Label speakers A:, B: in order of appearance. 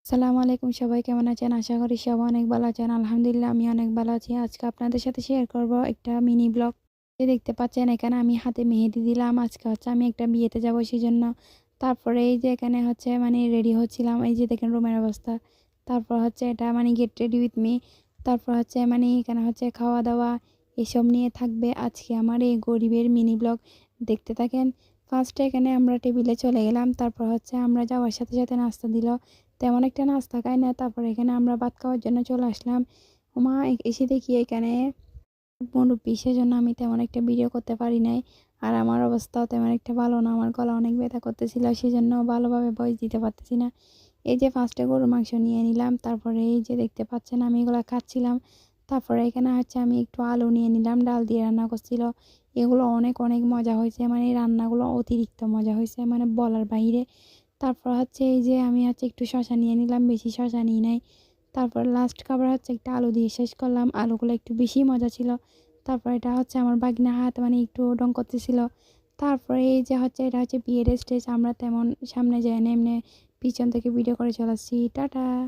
A: আসসালামু আলাইকুম, সবাই কেমন আছেন? আশা করি সবাই অনেক ভালো আছেন। আলহামদুলিল্লাহ আমি অনেক ভালো আছি। আজকে আপনাদের সাথে শেয়ার করব একটা মিনি ব্লগ। দেখতে পাচ্ছেন এখানে আমি হাতে মেহেদি দিলাম। আজকে হচ্ছে আমি একটা বিয়েতে যাব সেজন্য। তারপরে এই যে এখানে হচ্ছে মানে রেডি হচ্ছিলাম। এই যে দেখেন রুমের অবস্থা। তারপর হচ্ছে এটা মানে গেট রেডি উইথ মি। তারপর হচ্ছে মানে এখানে হচ্ছে খাওয়া-দাওয়া এসব নিয়ে থাকবে আজকে আমার এই গরিবের মিনি ব্লগ। দেখতে থাকেন। ফার্স্টে এখানে আমরা টেবিলে চলে গেলাম। তারপর হচ্ছে আমরা যাওয়ার সাথে সাথে নাস্তা দিল। তেমন একটা নাস্তা খাই না। তারপরে এখানে আমরা ভাত খাওয়ার জন্য চলে আসলাম। ওমা এসে দেখি এখানে মুরব্বি, সেজন্য আমি তেমন একটা ভিডিও করতে পারি নাই। আর আমার অবস্থাও তেমন একটা ভালো না। আমার গলা অনেক ব্যথা করতেছিল, সেজন্য ভালোভাবে ভয়েস দিতে পারতেছি না। এই যে ফার্স্টে গরুর মাংস নিয়ে নিলাম। তারপরে এই যে দেখতে পাচ্ছেন আমি এগুলো খাচ্ছিলাম। তারপরে এখানে হচ্ছে আমি একটু আলু নিয়ে নিলাম, ডাল দিয়ে রান্না করছিল। এগুলো অনেক অনেক মজা হয়েছে, মানে এই রান্নাগুলো অতিরিক্ত মজা হয়েছে, মানে বলার বাইরে। তারপর হচ্ছে এই যে আমি হচ্ছে একটু শসা নিয়ে নিলাম, বেশি শসা নিই নাই। তারপর লাস্ট খাবার হচ্ছে একটা আলু দিয়ে শেষ করলাম। আলুগুলো একটু বেশি মজা ছিল। তারপর এটা হচ্ছে আমার বাগনা হাত মানে একটু ডং করতেছিল। তারপরে এই যে হচ্ছে এটা হচ্ছে বিয়ের স্টেজ। আমরা তেমন সামনে যাই না, এমনি পিছন থেকে ভিডিও করে চলাচ্ছি। টাটা।